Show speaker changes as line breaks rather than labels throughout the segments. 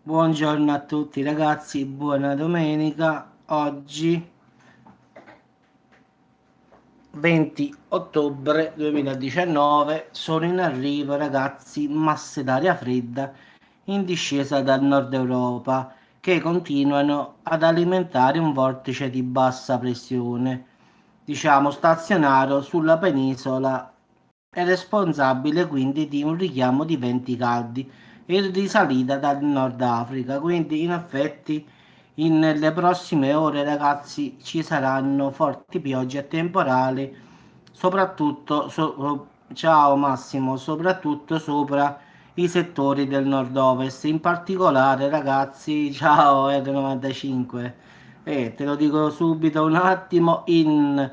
Buongiorno a tutti ragazzi, buona domenica. Oggi 20 ottobre 2019 sono in arrivo ragazzi masse d'aria fredda in discesa dal nord Europa che continuano ad alimentare un vortice di bassa pressione, diciamo stazionario sulla penisola. È responsabile quindi di un richiamo di venti caldi e risalita dal Nord Africa. Quindi, in effetti, nelle prossime ore, ragazzi, ci saranno forti piogge e temporali, soprattutto, ciao Massimo, soprattutto sopra i settori del nord-ovest. In particolare, ragazzi, ciao R95. Te lo dico subito un attimo, in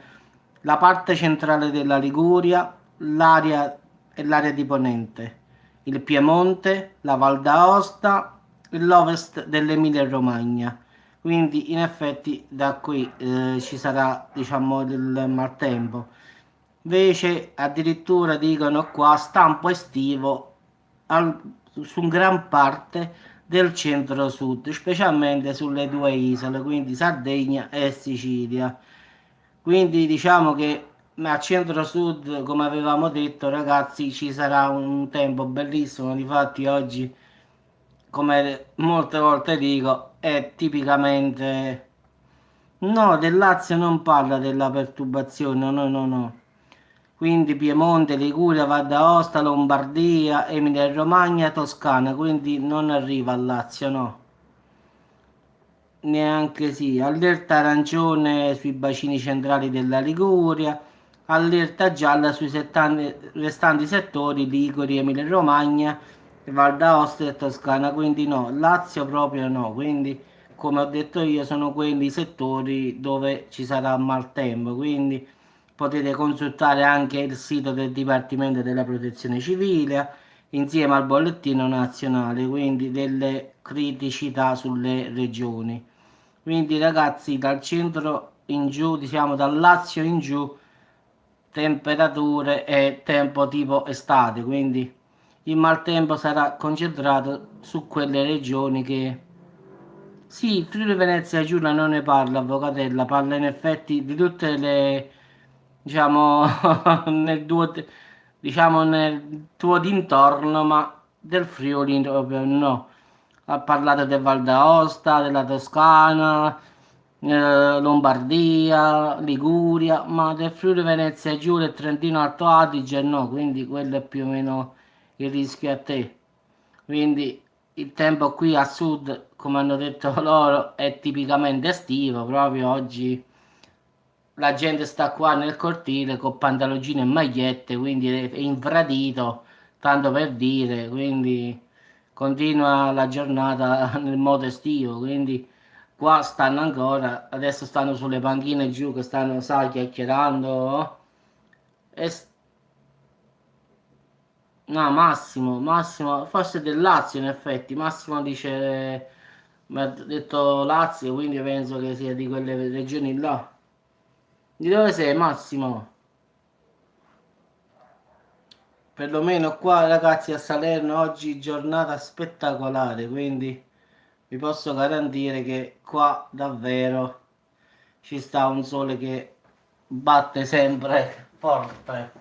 la parte centrale della Liguria, l'area di Ponente, il Piemonte, la Val d'Aosta e l'ovest dell'Emilia-Romagna. Quindi in effetti da qui ci sarà diciamo il maltempo. Invece addirittura dicono qua stampo estivo al- su gran parte del centro-sud, specialmente sulle due isole, quindi Sardegna e Sicilia. Quindi diciamo che a centro-sud, come avevamo detto, ragazzi, ci sarà un tempo bellissimo. Difatti oggi, come molte volte dico, è tipicamente... No, del Lazio non parla della perturbazione, no, no, no. Quindi Piemonte, Liguria, Val d'Aosta, Lombardia, Emilia-Romagna, Toscana, quindi non arriva al Lazio, no. Neanche sì, allerta arancione sui bacini centrali della Liguria, allerta gialla sui restanti settori Liguri, Emilia-Romagna, Val d'Aosta e Toscana, quindi no, Lazio proprio no, quindi come ho detto io sono quelli settori dove ci sarà maltempo, quindi potete consultare anche il sito del Dipartimento della Protezione Civile insieme al bollettino nazionale, quindi delle criticità sulle regioni. Quindi ragazzi, dal centro in giù, diciamo dal Lazio in giù, temperature e tempo tipo estate, quindi il maltempo sarà concentrato su quelle regioni che... Sì, Friuli Venezia Giulia non ne parla, Avvocatella, parla in effetti di tutte le, diciamo, diciamo, nel tuo dintorno, ma del Friuli proprio no. Ha parlato del Val d'Aosta, della Toscana, Lombardia, Liguria, ma del Friuli Venezia Giulia e Trentino Alto Adige no, quindi quello è più o meno il rischio a te. Quindi il tempo qui a sud, come hanno detto loro, è tipicamente estivo, proprio oggi la gente sta qua nel cortile con pantaloncini e magliette, quindi è infradito, tanto per dire, quindi continua la giornata nel modo estivo, quindi qua stanno ancora, adesso stanno sulle panchine giù che stanno, sai, chiacchierando. E no, Massimo, Massimo, forse del Lazio in effetti, Massimo dice, mi ha detto Lazio, quindi penso che sia di quelle regioni là. Di dove sei Massimo? Perlomeno qua ragazzi a Salerno oggi giornata spettacolare, quindi vi posso garantire che qua davvero ci sta un sole che batte sempre forte.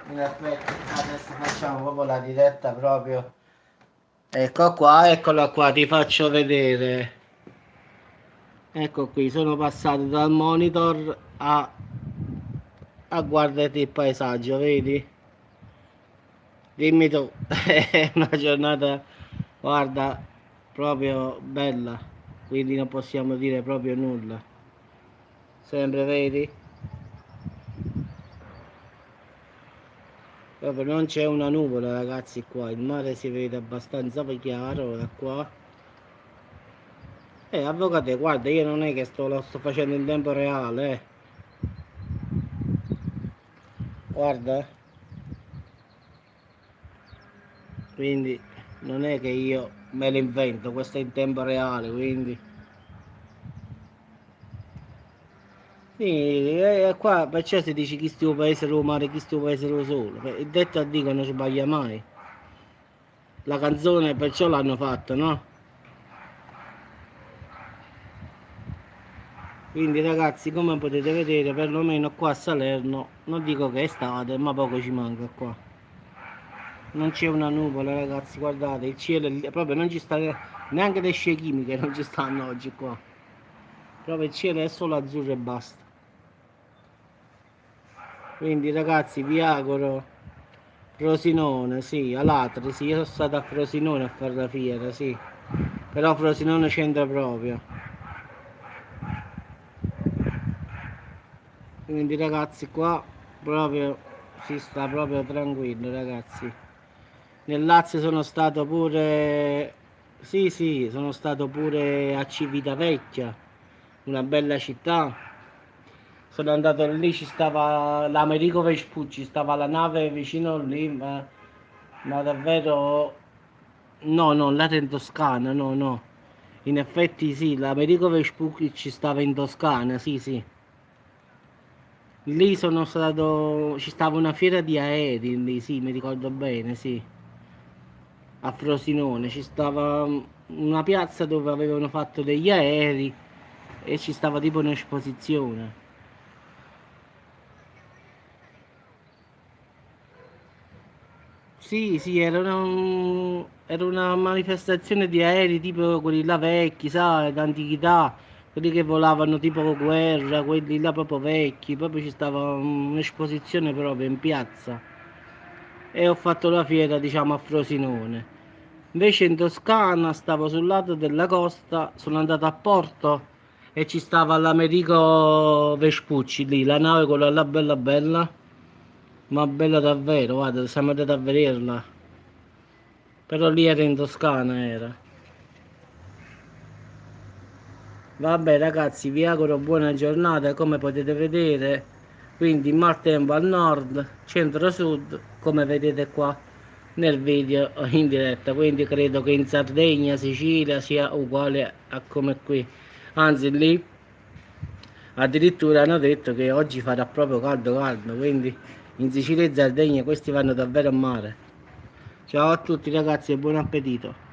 In effetti adesso facciamo proprio la diretta proprio. Ecco qua, eccola qua, ti faccio vedere. Ecco qui, sono passato dal monitor a guardare il paesaggio, vedi? Dimmi tu, è una giornata, guarda, proprio bella, quindi non possiamo dire proprio nulla. Sempre, vedi? Proprio non c'è una nuvola, ragazzi, qua, il mare si vede abbastanza chiaro da qua. Avvocate, guarda, io non è che lo sto facendo in tempo reale, guarda, quindi non è che io me lo invento, questo è in tempo reale, quindi... Sì, qua perciò si dice chi sto paese lo mare, chi sto paese lo sole. Il detto a Dio non sbaglia mai. la canzone perciò l'hanno fatta, no? Quindi ragazzi, come potete vedere, perlomeno qua a Salerno, non dico che è estate, ma poco ci manca qua. Non c'è una nuvola ragazzi, guardate, il cielo è proprio non ci sta neanche le scie chimiche, non ci stanno oggi qua. Proprio il cielo è solo azzurro e basta. Quindi ragazzi vi auguro Frosinone, sì, Alatri, sì, io sono stato a Frosinone a fare la fiera, sì. Però Frosinone c'entra proprio. Quindi ragazzi qua proprio si sta proprio tranquillo ragazzi. Nel Lazio sono stato pure, sì sì, sono stato pure a Civitavecchia, una bella città. Sono andato lì, ci stava l'Americo Vespucci, stava la nave vicino lì, ma davvero no, no, là era in Toscana, no, no. In effetti sì, l'Americo Vespucci ci stava in Toscana, sì, sì. Lì sono stato, ci stava una fiera di aerei, lì, sì, mi ricordo bene, sì. A Frosinone ci stava una piazza dove avevano fatto degli aerei e ci stava tipo un'esposizione. Sì, sì, era una manifestazione di aerei tipo quelli là vecchi, sai, d'antichità, quelli che volavano tipo guerra, quelli là proprio vecchi, proprio ci stava un'esposizione proprio in piazza e ho fatto la fiera, diciamo, a Frosinone. Invece in Toscana stavo sul lato della costa, sono andato a Porto e ci stava l'Americo Vespucci lì, la nave quella là bella bella, ma bella davvero, guarda, siamo andati a vederla. Però lì era in Toscana, era. Vabbè ragazzi, vi auguro buona giornata, come potete vedere. Quindi maltempo al nord, centro-sud, come vedete qua nel video in diretta. Quindi credo che in Sardegna, Sicilia sia uguale a come qui. Anzi lì addirittura hanno detto che oggi farà proprio caldo caldo, quindi in Sicilia e Sardegna questi vanno davvero a mare. Ciao a tutti ragazzi e buon appetito.